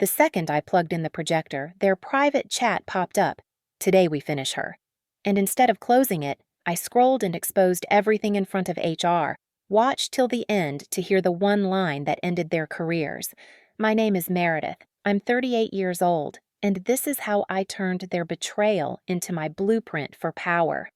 The second I plugged in the projector, their private chat popped up. Today we finish her. And instead of closing it, I scrolled and exposed everything in front of HR, watched till the end to hear the one line that ended their careers. My name is Meredith. I'm 38 years old, and this is how I turned their betrayal into my blueprint for power.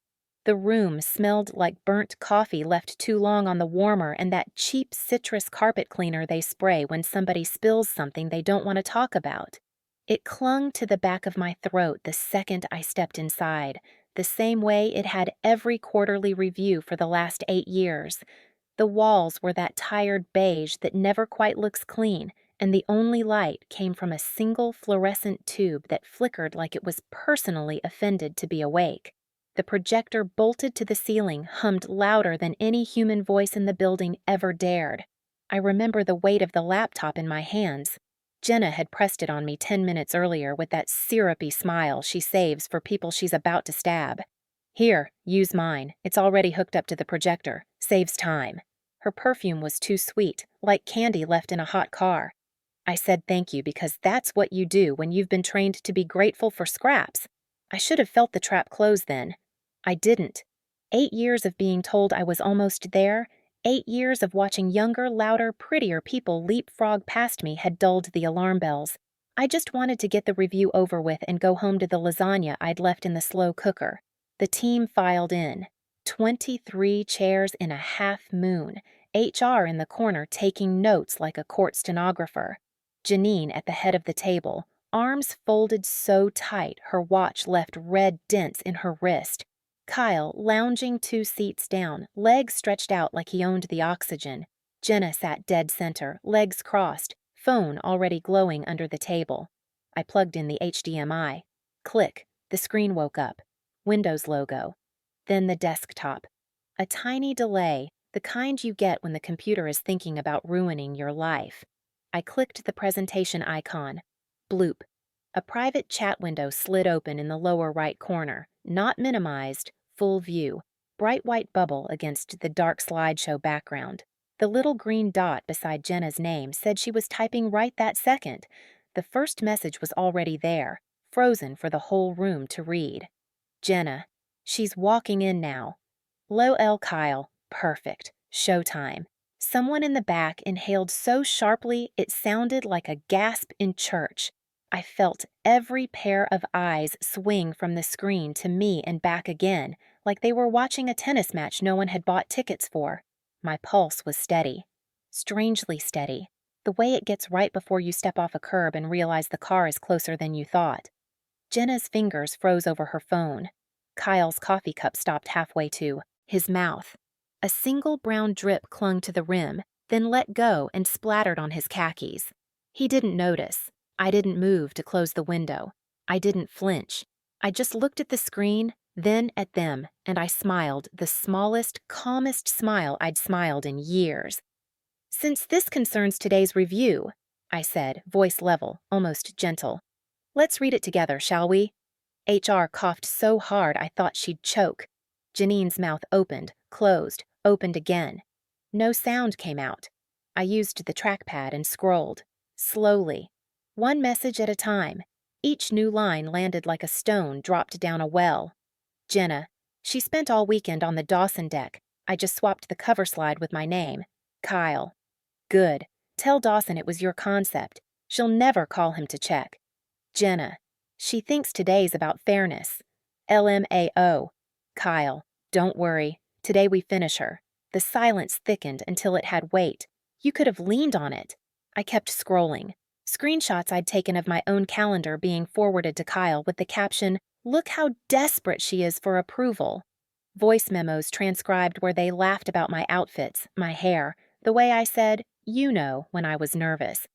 The room smelled like burnt coffee left too long on the warmer and that cheap citrus carpet cleaner they spray when somebody spills something they don't want to talk about. It clung to the back of my throat the second I stepped inside, the same way it had every quarterly review for the last 8 years. The walls were that tired beige that never quite looks clean, and the only light came from a single fluorescent tube that flickered like it was personally offended to be awake. The projector bolted to the ceiling hummed louder than any human voice in the building ever dared. I remember the weight of the laptop in my hands. Jenna had pressed it on me 10 minutes earlier with that syrupy smile she saves for people she's about to stab. Here, use mine. It's already hooked up to the projector. Saves time. Her perfume was too sweet, like candy left in a hot car. I said thank you because that's what you do when you've been trained to be grateful for scraps. I should have felt the trap close then. I didn't. 8 years of being told I was almost there, 8 years of watching younger, louder, prettier people leapfrog past me had dulled the alarm bells. I just wanted to get the review over with and go home to the lasagna I'd left in the slow cooker. The team filed in. 23 chairs in a half moon, HR in the corner taking notes like a court stenographer. Janine at the head of the table, arms folded so tight her watch left red dents in her wrist. Kyle lounging 2 seats down, legs stretched out like he owned the oxygen. Jenna sat dead center, legs crossed, phone already glowing under the table. I plugged in the HDMI. Click, the screen woke up. Windows logo. Then the desktop. A tiny delay, the kind you get when the computer is thinking about ruining your life. I clicked the presentation icon. Bloop. A private chat window slid open in the lower right corner, not minimized, full view, bright white bubble against the dark slideshow background. The little green dot beside Jenna's name said she was typing right that second. The first message was already there, frozen for the whole room to read. Jenna. She's walking in now. Low L Kyle. Perfect. Showtime. Someone in the back inhaled so sharply it sounded like a gasp in church. I felt every pair of eyes swing from the screen to me and back again, like they were watching a tennis match no one had bought tickets for. My pulse was steady. Strangely steady. The way it gets right before you step off a curb and realize the car is closer than you thought. Jenna's fingers froze over her phone. Kyle's coffee cup stopped halfway to his mouth. A single brown drip clung to the rim, then let go and splattered on his khakis. He didn't notice. I didn't move to close the window. I didn't flinch. I just looked at the screen, then at them, and I smiled the smallest, calmest smile I'd smiled in years. Since this concerns today's review, I said, voice level, almost gentle. Let's read it together, shall we? HR coughed so hard I thought she'd choke. Janine's mouth opened, closed, opened again. No sound came out. I used the trackpad and scrolled. Slowly. One message at a time. Each new line landed like a stone dropped down a well. Jenna. She spent all weekend on the Dawson deck. I just swapped the cover slide with my name. Kyle. Good. Tell Dawson it was your concept. She'll never call him to check. Jenna. She thinks today's about fairness. LMAO. Kyle. Don't worry. Today we finish her. The silence thickened until it had weight. You could have leaned on it. I kept scrolling. Screenshots I'd taken of my own calendar being forwarded to Kyle with the caption, "Look how desperate she is for approval." Voice memos transcribed where they laughed about my outfits, my hair, the way I said, "you know," when I was nervous.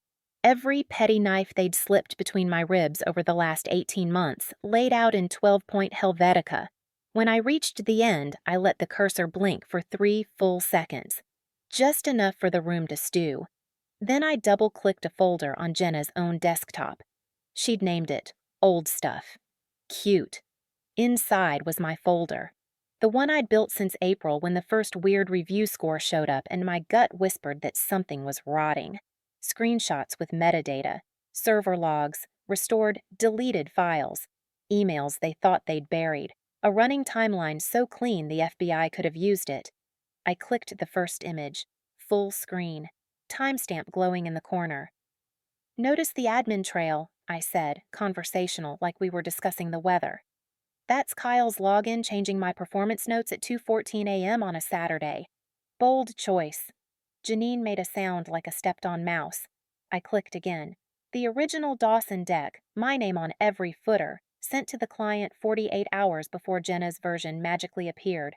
Every petty knife they'd slipped between my ribs over the last 18 months, laid out in 12-point Helvetica. When I reached the end, I let the cursor blink for 3 full seconds. Just enough for the room to stew. Then I double-clicked a folder on Jenna's own desktop. She'd named it Old Stuff. Cute. Inside was my folder. The one I'd built since April when the first weird review score showed up and my gut whispered that something was rotting. Screenshots with metadata. server logs, restored deleted files, emails they thought they'd buried, a running timeline so clean the FBI could have used it. I clicked the first image, full screen, timestamp glowing in the corner. "Notice the admin trail," I said, conversational, like we were discussing the weather. "That's Kyle's login changing my performance notes at 2:14 a.m. on a Saturday. Bold choice." Janine made a sound like a stepped-on mouse. I clicked again. The original Dawson deck, my name on every footer, sent to the client 48 hours before Jenna's version magically appeared.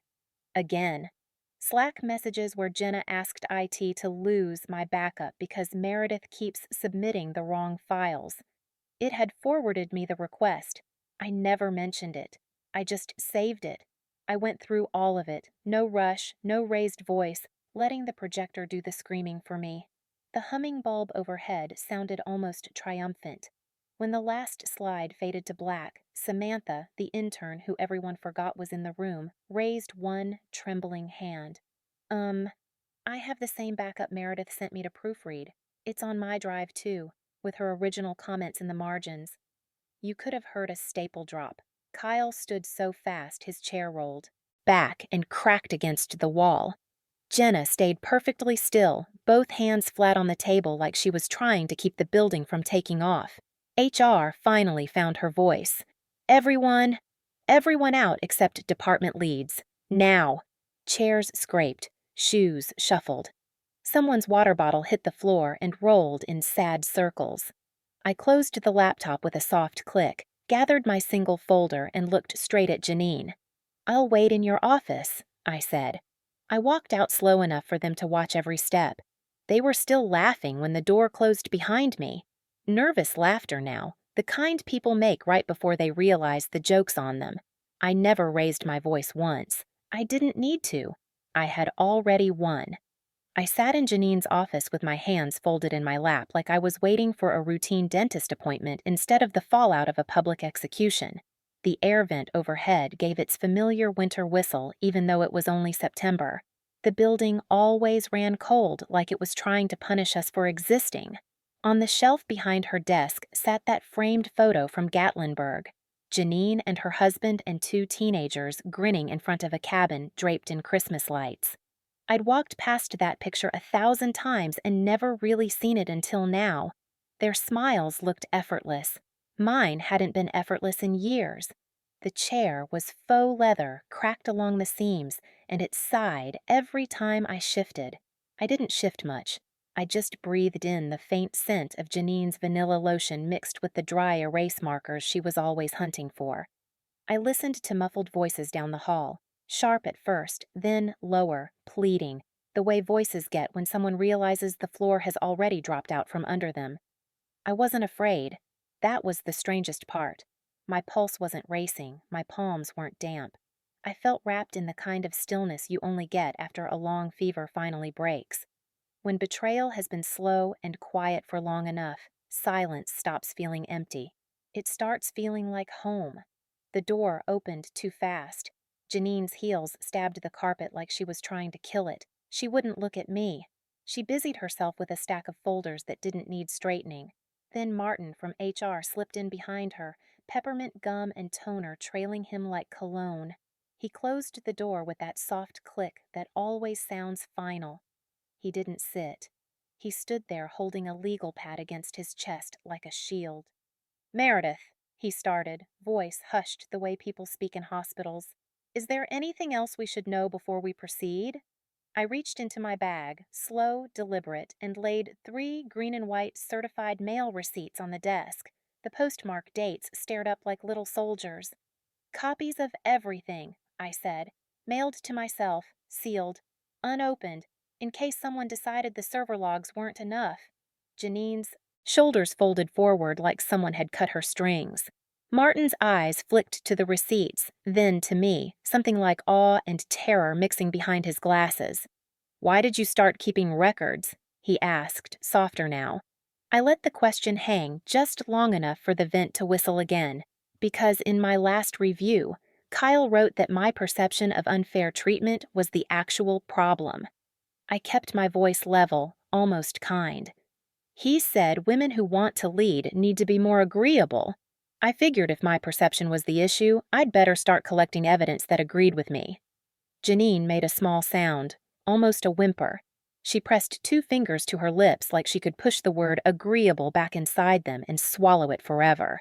Again. Slack messages where Jenna asked IT to lose my backup because Meredith keeps submitting the wrong files. It had forwarded me the request. I never mentioned it. I just saved it. I went through all of it, no rush, no raised voice, letting the projector do the screaming for me. The humming bulb overhead sounded almost triumphant. When the last slide faded to black, Samantha, the intern who everyone forgot was in the room, raised one trembling hand. I have the same backup Meredith sent me to proofread. It's on my drive too, with her original comments in the margins." You could have heard a staple drop. Kyle stood so fast his chair rolled back and cracked against the wall. Jenna stayed perfectly still, both hands flat on the table like she was trying to keep the building from taking off. HR finally found her voice. Everyone out except department leads. Now." Chairs scraped, shoes shuffled. Someone's water bottle hit the floor and rolled in sad circles. I closed the laptop with a soft click, gathered my single folder, and looked straight at Janine. "I'll wait in your office," I said. I walked out slow enough for them to watch every step. They were still laughing when the door closed behind me. Nervous laughter now, the kind people make right before they realize the joke's on them. I never raised my voice once. I didn't need to. I had already won. I sat in Janine's office with my hands folded in my lap like I was waiting for a routine dentist appointment instead of the fallout of a public execution. The air vent overhead gave its familiar winter whistle even though it was only September. The building always ran cold like it was trying to punish us for existing. On the shelf behind her desk sat that framed photo from Gatlinburg. Janine and her husband and two teenagers grinning in front of a cabin draped in Christmas lights. I'd walked past that picture 1,000 times and never really seen it until now. Their smiles looked effortless. Mine hadn't been effortless in years. The chair was faux leather, cracked along the seams, and it sighed every time I shifted. I didn't shift much. I just breathed in the faint scent of Janine's vanilla lotion mixed with the dry erase markers she was always hunting for. I listened to muffled voices down the hall. Sharp at first, then lower, pleading, the way voices get when someone realizes the floor has already dropped out from under them. I wasn't afraid. That was the strangest part. My pulse wasn't racing, my palms weren't damp. I felt wrapped in the kind of stillness you only get after a long fever finally breaks. When betrayal has been slow and quiet for long enough, silence stops feeling empty. It starts feeling like home. The door opened too fast. Janine's heels stabbed the carpet like she was trying to kill it. She wouldn't look at me. She busied herself with a stack of folders that didn't need straightening. Then Martin from HR slipped in behind her, peppermint gum and toner trailing him like cologne. He closed the door with that soft click that always sounds final. He didn't sit. He stood there holding a legal pad against his chest like a shield. "Meredith," he started, voice hushed the way people speak in hospitals. "Is there anything else we should know before we proceed?" I reached into my bag, slow, deliberate, and laid 3 green and white certified mail receipts on the desk. The postmark dates stared up like little soldiers. "Copies of everything," I said, "mailed to myself, sealed, unopened, in case someone decided the server logs weren't enough." Janine's shoulders folded forward like someone had cut her strings. Martin's eyes flicked to the receipts, then to me, something like awe and terror mixing behind his glasses. "Why did you start keeping records?" he asked, softer now. I let the question hang just long enough for the vent to whistle again, because in my last review, Kyle wrote that my perception of unfair treatment was the actual problem. I kept my voice level, almost kind. He said women who want to lead need to be more agreeable. I figured if my perception was the issue, I'd better start collecting evidence that agreed with me. Janine made a small sound, almost a whimper. She pressed 2 fingers to her lips like she could push the word agreeable back inside them and swallow it forever.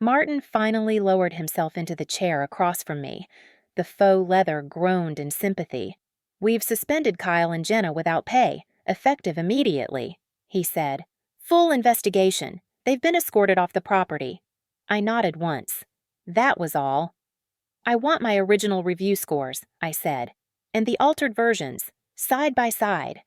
Martin finally lowered himself into the chair across from me. The faux leather groaned in sympathy. "We've suspended Kyle and Jenna without pay, effective immediately," he said. "Full investigation. They've been escorted off the property." I nodded once. That was all. "I want my original review scores," I said, "and the altered versions, side by side."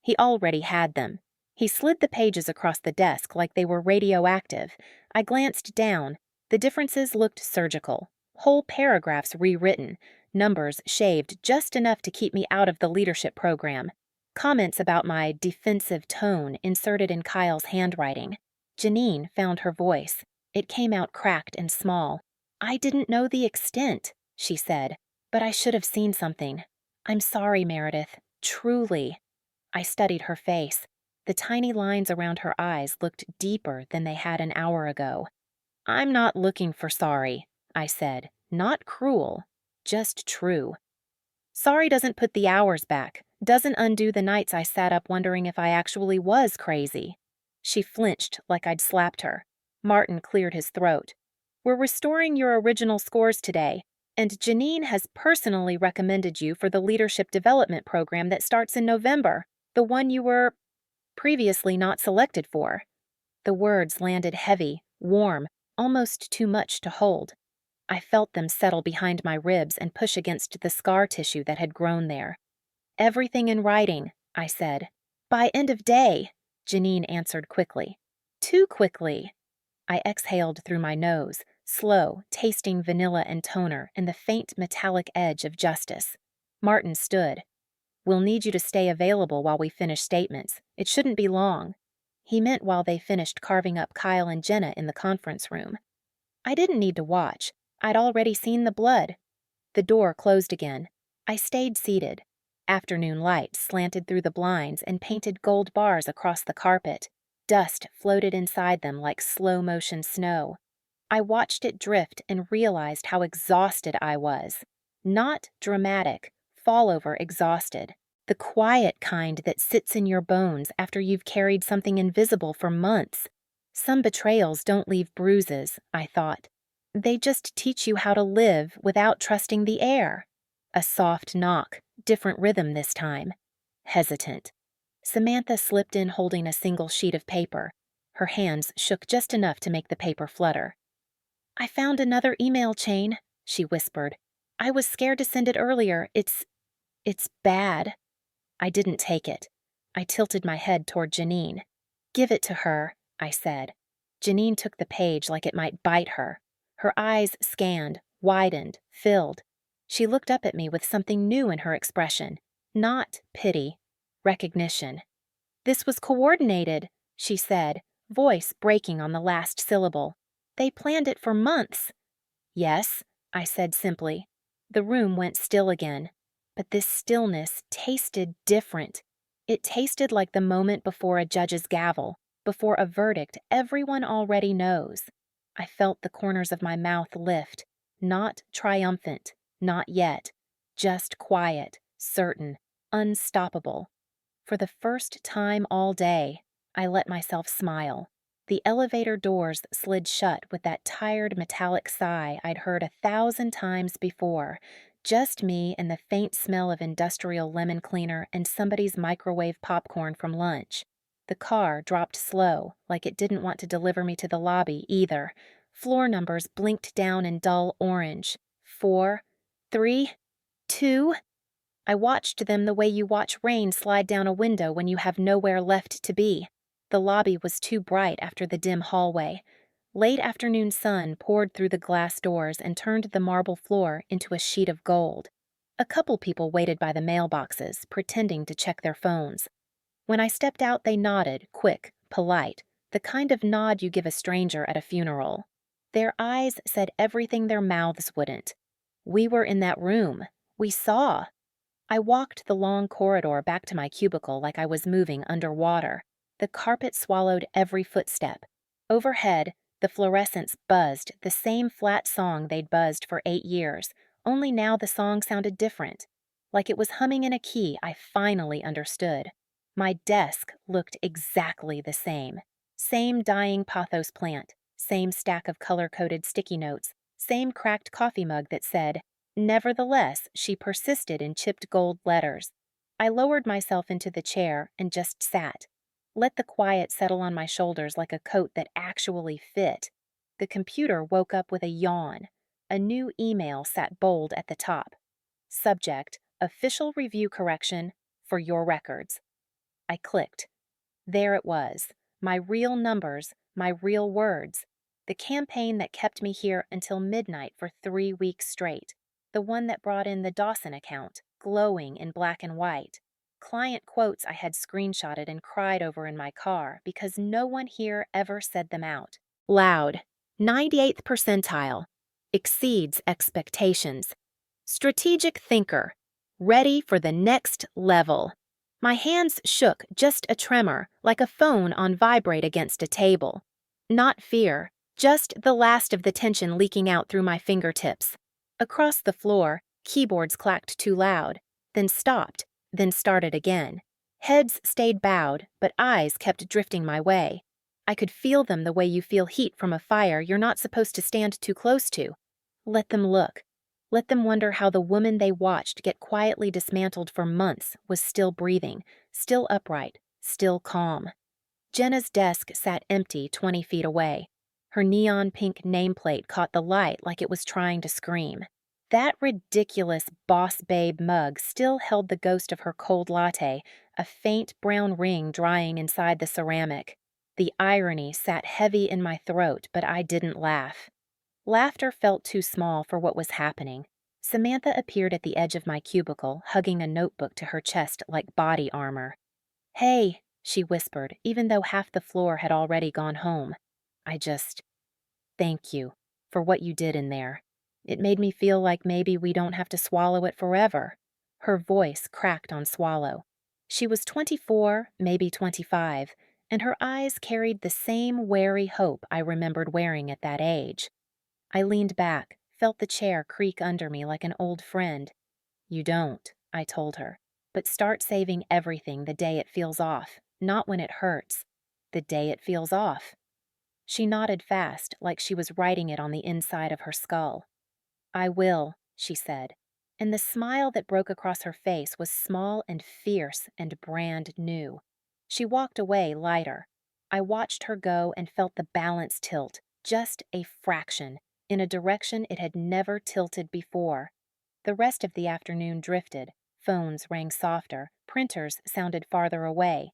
He already had them. He slid the pages across the desk like they were radioactive. I glanced down. The differences looked surgical. Whole paragraphs rewritten, numbers shaved just enough to keep me out of the leadership program. Comments about my defensive tone inserted in Kyle's handwriting. Janine found her voice. It came out cracked and small. "I didn't know the extent," she said, "but I should have seen something. I'm sorry, Meredith. Truly." I studied her face. The tiny lines around her eyes looked deeper than they had an hour ago. "I'm not looking for sorry," I said. "Not cruel, just true. Sorry doesn't put the hours back, doesn't undo the nights I sat up wondering if I actually was crazy." She flinched like I'd slapped her. Martin cleared his throat. "We're restoring your original scores today, and Janine has personally recommended you for the leadership development program that starts in November, the one you were previously not selected for." The words landed heavy, warm, almost too much to hold. I felt them settle behind my ribs and push against the scar tissue that had grown there. "Everything in writing," I said. "By end of day," Janine answered quickly. Too quickly. I exhaled through my nose, slow, tasting vanilla and toner and the faint metallic edge of justice. Martin stood. "We'll need you to stay available while we finish statements. It shouldn't be long." He meant while they finished carving up Kyle and Jenna in the conference room. I didn't need to watch. I'd already seen the blood. The door closed again. I stayed seated. Afternoon light slanted through the blinds and painted gold bars across the carpet. Dust floated inside them like slow-motion snow. I watched it drift and realized how exhausted I was. Not dramatic, fall-over exhausted. The quiet kind that sits in your bones after you've carried something invisible for months. Some betrayals don't leave bruises, I thought. They just teach you how to live without trusting the air. A soft knock, different rhythm this time. Hesitant. Samantha slipped in holding a single sheet of paper. Her hands shook just enough to make the paper flutter. "I found another email chain," she whispered. "I was scared to send it earlier. It's bad." I didn't take it. I tilted my head toward Janine. "Give it to her," I said. Janine took the page like it might bite her. Her eyes scanned, widened, filled. She looked up at me with something new in her expression. Not pity. Recognition. "This was coordinated," she said, voice breaking on the last syllable. "They planned it for months." "Yes," I said simply. The room went still again. But this stillness tasted different. It tasted like the moment before a judge's gavel, before a verdict everyone already knows. I felt the corners of my mouth lift, not triumphant, not yet, just quiet, certain, unstoppable. For the first time all day, I let myself smile. The elevator doors slid shut with that tired metallic sigh I'd heard 1,000 times before. Just me and the faint smell of industrial lemon cleaner and somebody's microwave popcorn from lunch. The car dropped slow, like it didn't want to deliver me to the lobby either. Floor numbers blinked down in dull orange. 4, 3, 2. I watched them the way you watch rain slide down a window when you have nowhere left to be. The lobby was too bright after the dim hallway. Late afternoon sun poured through the glass doors and turned the marble floor into a sheet of gold. A couple people waited by the mailboxes, pretending to check their phones. When I stepped out, they nodded, quick, polite, the kind of nod you give a stranger at a funeral. Their eyes said everything their mouths wouldn't. We were in that room. We saw. I walked the long corridor back to my cubicle like I was moving underwater. The carpet swallowed every footstep. Overhead, the fluorescents buzzed the same flat song they'd buzzed for 8 years, only now the song sounded different. Like it was humming in a key I finally understood. My desk looked exactly the same. Same dying pothos plant, same stack of color-coded sticky notes, same cracked coffee mug that said, "Nevertheless, she persisted," in chipped gold letters. I lowered myself into the chair and just sat. Let the quiet settle on my shoulders like a coat that actually fit. The computer woke up with a yawn. A new email sat bold at the top. Subject: Official review correction for your records. I clicked. There it was. My real numbers, my real words. The campaign that kept me here until midnight for 3 weeks straight. The one that brought in the Dawson account, glowing in black and white. Client quotes I had screenshotted and cried over in my car because no one here ever said them out. Loud. 98th percentile. Exceeds expectations. Strategic thinker. Ready for the next level. My hands shook just a tremor, like a phone on vibrate against a table. Not fear, just the last of the tension leaking out through my fingertips. Across the floor, keyboards clacked too loud, then stopped, then started again. Heads stayed bowed, but eyes kept drifting my way. I could feel them the way you feel heat from a fire you're not supposed to stand too close to. Let them look. Let them wonder how the woman they watched get quietly dismantled for months was still breathing, still upright, still calm. Jenna's desk sat empty 20 feet away. Her neon pink nameplate caught the light like it was trying to scream. That ridiculous boss babe mug still held the ghost of her cold latte, a faint brown ring drying inside the ceramic. The irony sat heavy in my throat, but I didn't laugh. Laughter felt too small for what was happening. Samantha appeared at the edge of my cubicle, hugging a notebook to her chest like body armor. "Hey," she whispered, even though half the floor had already gone home. Thank you for what you did in there. It made me feel like maybe we don't have to swallow it forever." Her voice cracked on swallow. She was 24, maybe 25, and her eyes carried the same wary hope I remembered wearing at that age. I leaned back, felt the chair creak under me like an old friend. "You don't," I told her, "but start saving everything the day it feels off, not when it hurts. The day it feels off." She nodded fast, like she was writing it on the inside of her skull. "I will," she said, and the smile that broke across her face was small and fierce and brand new. She walked away lighter. I watched her go and felt the balance tilt, just a fraction, in a direction it had never tilted before. The rest of the afternoon drifted. Phones rang softer, printers sounded farther away.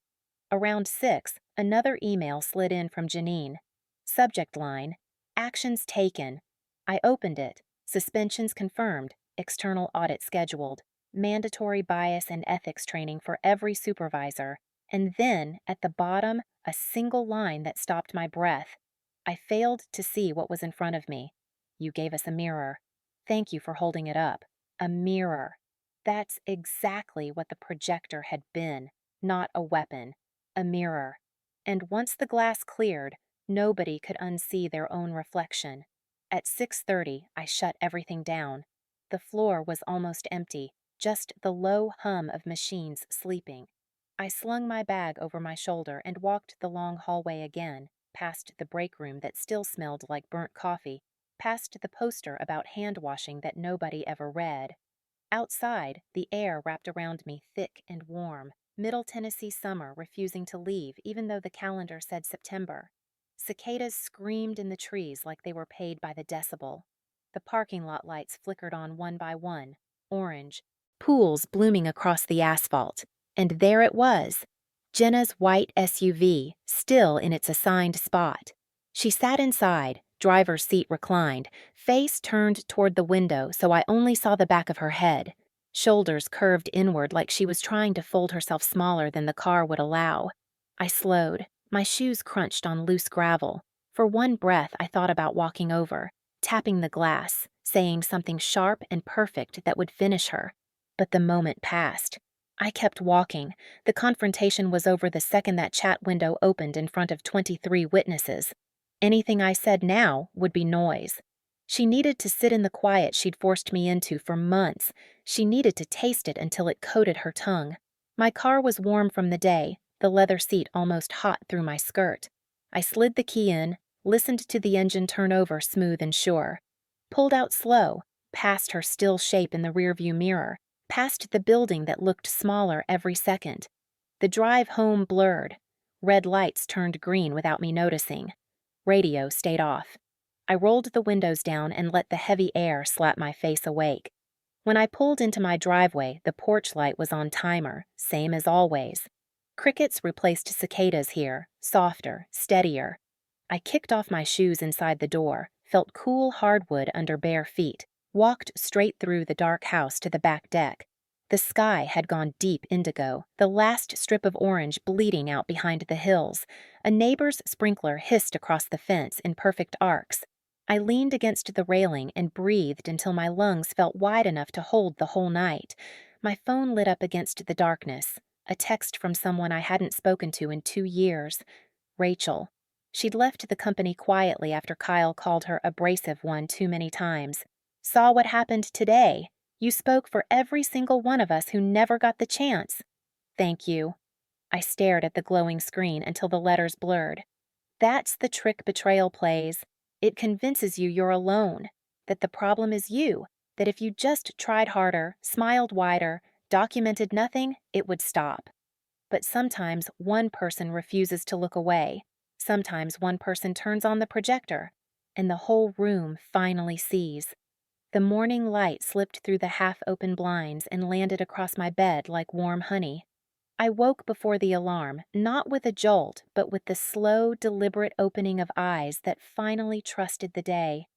Around 6, another email slid in from Janine. Subject line: Actions taken. I opened it. Suspensions confirmed. External audit scheduled. Mandatory bias and ethics training for every supervisor. And then, at the bottom, a single line that stopped my breath. I failed to see what was in front of me. "You gave us a mirror. Thank you for holding it up." A mirror. That's exactly what the projector had been, not a weapon. A mirror. And once the glass cleared, nobody could unsee their own reflection. At 6:30, I shut everything down. The floor was almost empty, just the low hum of machines sleeping. I slung my bag over my shoulder and walked the long hallway again, past the break room that still smelled like burnt coffee, past the poster about hand washing that nobody ever read. Outside, the air wrapped around me thick and warm, Middle Tennessee summer refusing to leave even though the calendar said September. Cicadas screamed in the trees like they were paid by the decibel. The parking lot lights flickered on one by one, orange, pools blooming across the asphalt. And there it was, Jenna's white SUV, still in its assigned spot. She sat inside, driver's seat reclined, face turned toward the window so I only saw the back of her head. Shoulders curved inward like she was trying to fold herself smaller than the car would allow. I slowed. My shoes crunched on loose gravel. For one breath, I thought about walking over, tapping the glass, saying something sharp and perfect that would finish her. But the moment passed. I kept walking. The confrontation was over the second that chat window opened in front of 23 witnesses. Anything I said now would be noise. She needed to sit in the quiet she'd forced me into for months. She needed to taste it until it coated her tongue. My car was warm from the day, the leather seat almost hot through my skirt. I slid the key in, listened to the engine turn over smooth and sure. Pulled out slow, past her still shape in the rearview mirror, past the building that looked smaller every second. The drive home blurred. Red lights turned green without me noticing. Radio stayed off. I rolled the windows down and let the heavy air slap my face awake. When I pulled into my driveway, the porch light was on timer, same as always. Crickets replaced cicadas here, softer, steadier. I kicked off my shoes inside the door, felt cool hardwood under bare feet, walked straight through the dark house to the back deck. The sky had gone deep indigo, the last strip of orange bleeding out behind the hills. A neighbor's sprinkler hissed across the fence in perfect arcs. I leaned against the railing and breathed until my lungs felt wide enough to hold the whole night. My phone lit up against the darkness. A text from someone I hadn't spoken to in 2 years. Rachel. She'd left the company quietly after Kyle called her abrasive one too many times. Saw what happened today. You spoke for every single one of us who never got the chance. Thank you. I stared at the glowing screen until the letters blurred. That's the trick betrayal plays. It convinces you you're alone, that the problem is you, that if you just tried harder, smiled wider, documented nothing, it would stop. But sometimes one person refuses to look away. Sometimes one person turns on the projector, and the whole room finally sees. The morning light slipped through the half-open blinds and landed across my bed like warm honey. I woke before the alarm, not with a jolt, but with the slow, deliberate opening of eyes that finally trusted the day.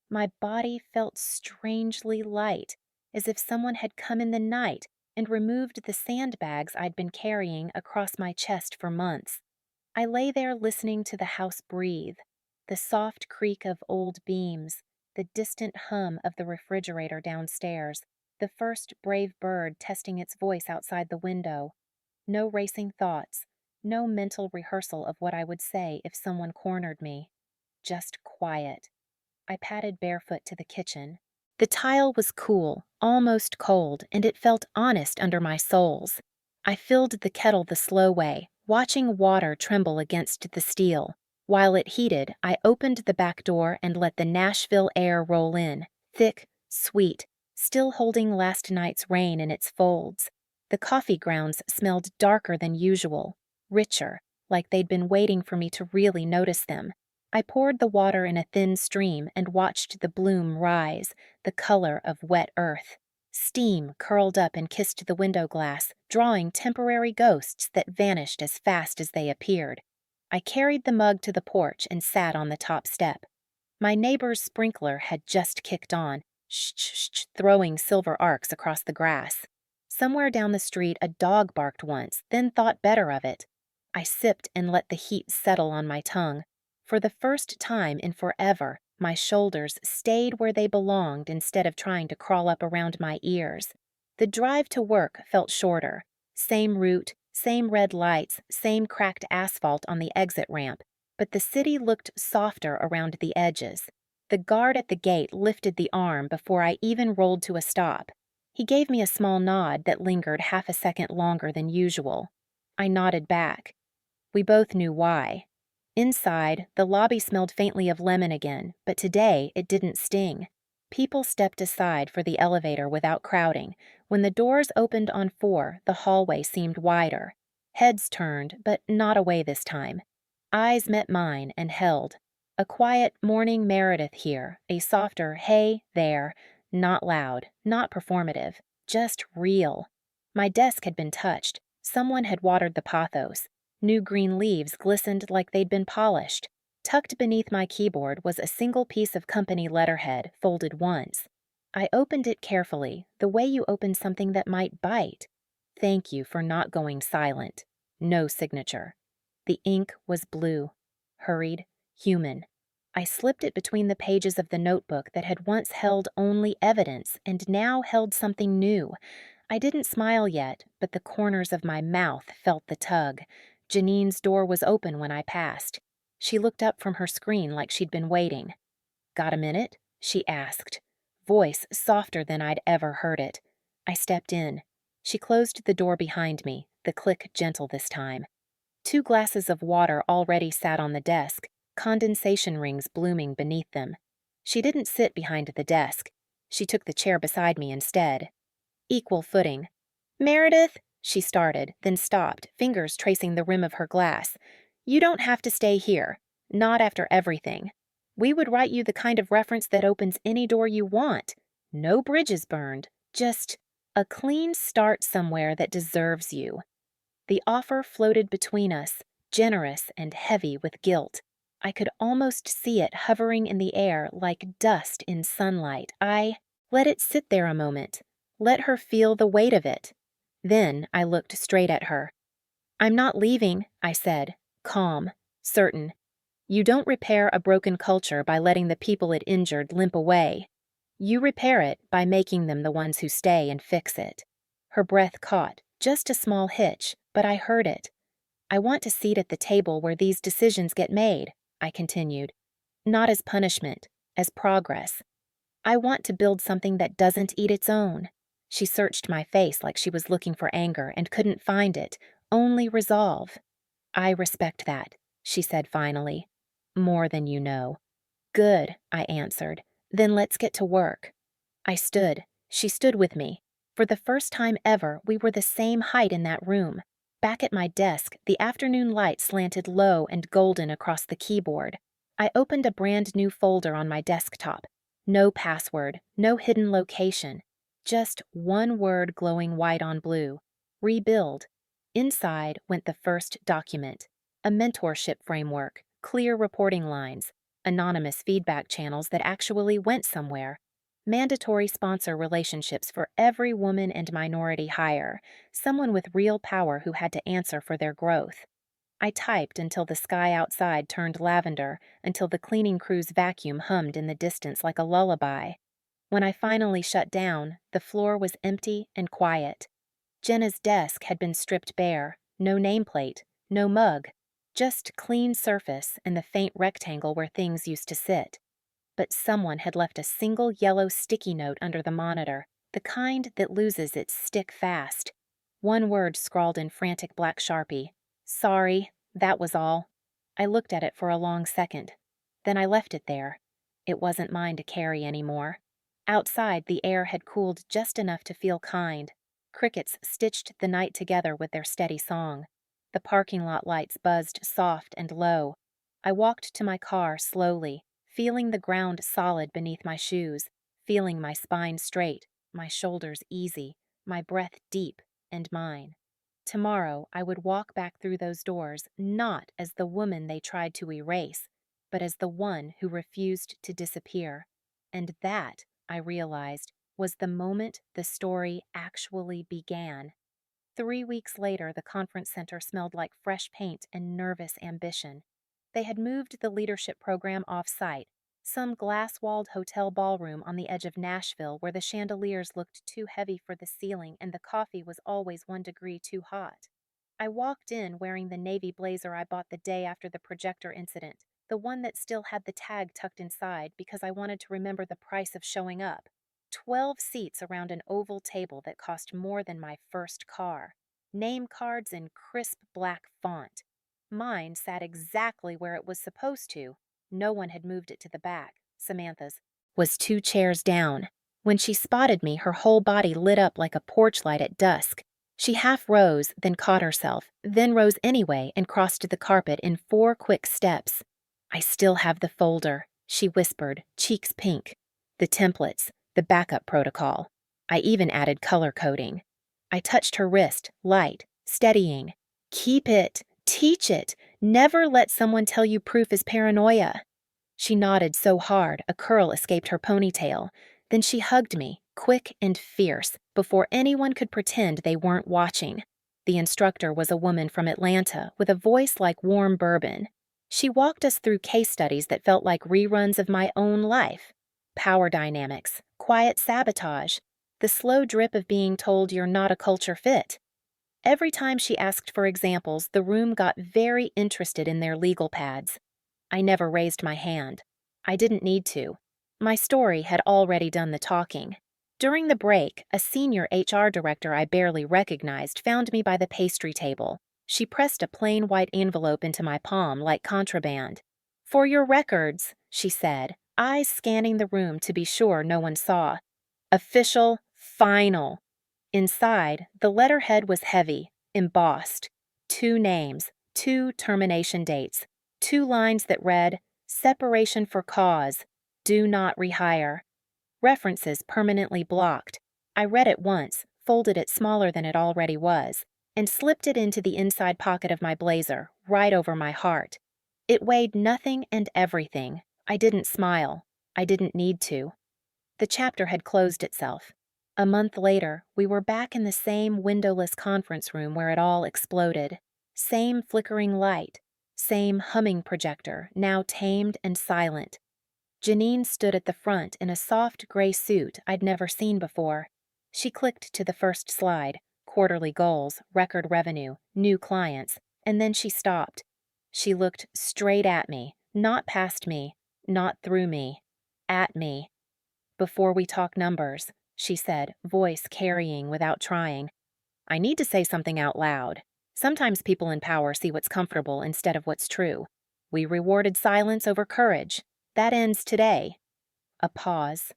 My body felt strangely light, as if someone had come in the night and removed the sandbags I'd been carrying across my chest for months. I lay there listening to the house breathe, the soft creak of old beams, the distant hum of the refrigerator downstairs, the first brave bird testing its voice outside the window. No racing thoughts, no mental rehearsal of what I would say if someone cornered me. Just quiet. I padded barefoot to the kitchen. The tile was cool, almost cold, and it felt honest under my soles. I filled the kettle the slow way, watching water tremble against the steel. While it heated, I opened the back door and let the Nashville air roll in, thick, sweet, still holding last night's rain in its folds. The coffee grounds smelled darker than usual, richer, like they'd been waiting for me to really notice them. I poured the water in a thin stream and watched the bloom rise, the color of wet earth. Steam curled up and kissed the window glass, drawing temporary ghosts that vanished as fast as they appeared. I carried the mug to the porch and sat on the top step. My neighbor's sprinkler had just kicked on, shh, throwing silver arcs across the grass. Somewhere down the street, a dog barked once, then thought better of it. I sipped and let the heat settle on my tongue. For the first time in forever, my shoulders stayed where they belonged instead of trying to crawl up around my ears. The drive to work felt shorter. Same route, same red lights, same cracked asphalt on the exit ramp, but the city looked softer around the edges. The guard at the gate lifted the arm before I even rolled to a stop. He gave me a small nod that lingered half a second longer than usual. I nodded back. We both knew why. Inside, the lobby smelled faintly of lemon again, but today it didn't sting. People stepped aside for the elevator without crowding. When the doors opened on 4, the hallway seemed wider. Heads turned, but not away this time. Eyes met mine and held. A quiet morning Meredith here, a softer hey there, not loud, not performative, just real. My desk had been touched. Someone had watered the pothos. New green leaves glistened like they'd been polished. Tucked beneath my keyboard was a single piece of company letterhead, folded once. I opened it carefully, the way you open something that might bite. Thank you for not going silent. No signature. The ink was blue. Hurried. Human. I slipped it between the pages of the notebook that had once held only evidence and now held something new. I didn't smile yet, but the corners of my mouth felt the tug. Janine's door was open when I passed. She looked up from her screen like she'd been waiting. "Got a minute?" she asked, voice softer than I'd ever heard it. I stepped in. She closed the door behind me, the click gentle this time. 2 glasses of water already sat on the desk, condensation rings blooming beneath them. She didn't sit behind the desk. She took the chair beside me instead. Equal footing. "Meredith," she started, then stopped, fingers tracing the rim of her glass. "You don't have to stay here. Not after everything. We would write you the kind of reference that opens any door you want. No bridges burned. Just a clean start somewhere that deserves you." The offer floated between us, generous and heavy with guilt. I could almost see it hovering in the air like dust in sunlight. I let it sit there a moment, let her feel the weight of it. Then I looked straight at her. "I'm not leaving," I said, calm, certain. "You don't repair a broken culture by letting the people it injured limp away. You repair it by making them the ones who stay and fix it." Her breath caught, just a small hitch, but I heard it. "I want a seat at the table where these decisions get made," I continued. "Not as punishment, as progress. I want to build something that doesn't eat its own." She searched my face like she was looking for anger and couldn't find it, only resolve. "I respect that," she said finally. "More than you know." "Good," I answered. "Then let's get to work." I stood. She stood with me. For the first time ever, we were the same height in that room. Back at my desk, the afternoon light slanted low and golden across the keyboard. I opened a brand new folder on my desktop. No password, no hidden location. Just one word glowing white on blue. Rebuild. Inside went the first document. A mentorship framework, clear reporting lines, anonymous feedback channels that actually went somewhere. Mandatory sponsor relationships for every woman and minority hire, someone with real power who had to answer for their growth. I typed until the sky outside turned lavender, until the cleaning crew's vacuum hummed in the distance like a lullaby. When I finally shut down, the floor was empty and quiet. Jenna's desk had been stripped bare, no nameplate, no mug, just clean surface and the faint rectangle where things used to sit. But someone had left a single yellow sticky note under the monitor, the kind that loses its stick fast. One word scrawled in frantic black Sharpie. "Sorry," that was all. I looked at it for a long second. Then I left it there. It wasn't mine to carry anymore. Outside, the air had cooled just enough to feel kind. Crickets stitched the night together with their steady song. The parking lot lights buzzed soft and low. I walked to my car slowly, feeling the ground solid beneath my shoes, feeling my spine straight, my shoulders easy, my breath deep and mine. Tomorrow I would walk back through those doors not as the woman they tried to erase, but as the one who refused to disappear. And that, I realized, was the moment the story actually began. 3 weeks later, the conference center smelled like fresh paint and nervous ambition. They had moved the leadership program off-site, some glass-walled hotel ballroom on the edge of Nashville where the chandeliers looked too heavy for the ceiling and the coffee was always 1 degree too hot. I walked in wearing the navy blazer I bought the day after the Projector incident, the one that still had the tag tucked inside because I wanted to remember the price of showing up. 12 seats around an oval table that cost more than my first car. Name cards in crisp black font. Mine sat exactly where it was supposed to. No one had moved it to the back. Samantha's was 2 chairs down. When she spotted me, her whole body lit up like a porch light at dusk. She half rose, then caught herself, then rose anyway and crossed the carpet in 4 quick steps. "I still have the folder," she whispered, cheeks pink. "The templates, the backup protocol. I even added color coding." I touched her wrist, light, steadying. "Keep it. Teach it. Never let someone tell you proof is paranoia." She nodded so hard, a curl escaped her ponytail. Then she hugged me, quick and fierce, before anyone could pretend they weren't watching. The instructor was a woman from Atlanta with a voice like warm bourbon. She walked us through case studies that felt like reruns of my own life. Power dynamics, quiet sabotage, the slow drip of being told you're not a culture fit. Every time she asked for examples, the room got very interested in their legal pads. I never raised my hand. I didn't need to. My story had already done the talking. During the break, a senior HR director I barely recognized found me by the pastry table. She pressed a plain white envelope into my palm like contraband. "For your records," she said, eyes scanning the room to be sure no one saw. "Official, final." Inside, the letterhead was heavy, embossed. 2 names, 2 termination dates, 2 lines that read, "Separation for cause. Do not rehire." References permanently blocked. I read it once, folded it smaller than it already was, and slipped it into the inside pocket of my blazer, right over my heart. It weighed nothing and everything. I didn't smile. I didn't need to. The chapter had closed itself. A month later, we were back in the same windowless conference room where it all exploded. Same flickering light. Same humming projector, now tamed and silent. Janine stood at the front in a soft gray suit I'd never seen before. She clicked to the first slide, quarterly goals, record revenue, new clients, and then she stopped. She looked straight at me, not past me, not through me, at me. "Before we talk numbers," she said, voice carrying without trying, "I need to say something out loud. Sometimes people in power see what's comfortable instead of what's true. We rewarded silence over courage. That ends today." A pause.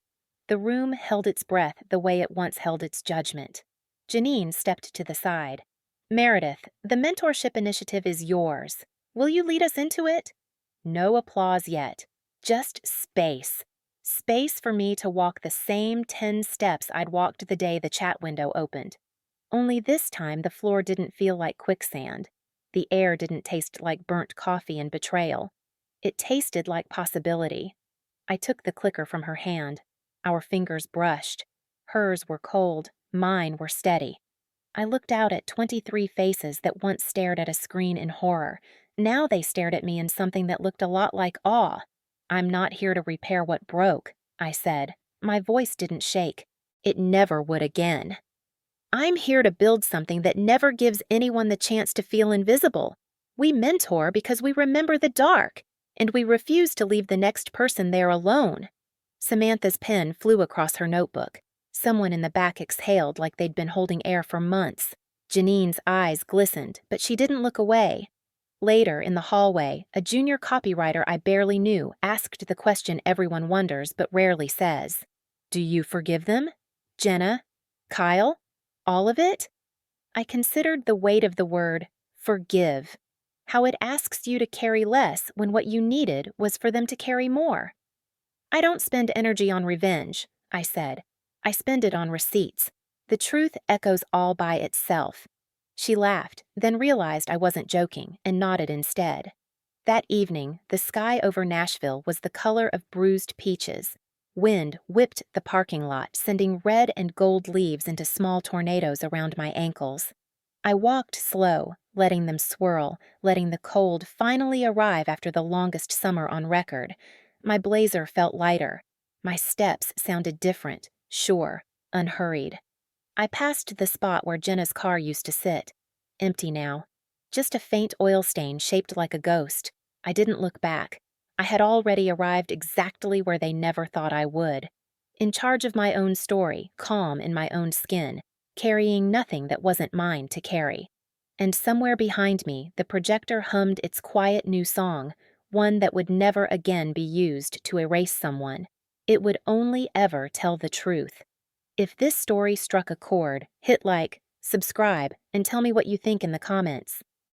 The room held its breath the way it once held its judgment. Janine stepped to the side. "Meredith, the mentorship initiative is yours. Will you lead us into it?" No applause yet. Just space. Space for me to walk the same 10 steps I'd walked the day the chat window opened. Only this time the floor didn't feel like quicksand. The air didn't taste like burnt coffee and betrayal. It tasted like possibility. I took the clicker from her hand. Our fingers brushed. Hers were cold, mine were steady. I looked out at 23 faces that once stared at a screen in horror. Now they stared at me in something that looked a lot like awe. "I'm not here to repair what broke," I said. My voice didn't shake. It never would again. "I'm here to build something that never gives anyone the chance to feel invisible. We mentor because we remember the dark, and we refuse to leave the next person there alone." Samantha's pen flew across her notebook. Someone in the back exhaled like they'd been holding air for months. Janine's eyes glistened, but she didn't look away. Later, in the hallway, a junior copywriter I barely knew asked the question everyone wonders but rarely says. "Do you forgive them? Jenna? Kyle? All of it?" I considered the weight of the word forgive. How it asks you to carry less when what you needed was for them to carry more. "I don't spend energy on revenge," I said. "I spend it on receipts. The truth echoes all by itself." She laughed, then realized I wasn't joking, and nodded instead. That evening, the sky over Nashville was the color of bruised peaches. Wind whipped the parking lot, sending red and gold leaves into small tornadoes around my ankles. I walked slow, letting them swirl, letting the cold finally arrive after the longest summer on record. My blazer felt lighter. My steps sounded different, sure, unhurried. I passed the spot where Jenna's car used to sit. Empty now. Just a faint oil stain shaped like a ghost. I didn't look back. I had already arrived exactly where they never thought I would. In charge of my own story, calm in my own skin, carrying nothing that wasn't mine to carry. And somewhere behind me, the projector hummed its quiet new song, one that would never again be used to erase someone. It would only ever tell the truth. If this story struck a chord, hit like, subscribe, and tell me what you think in the comments.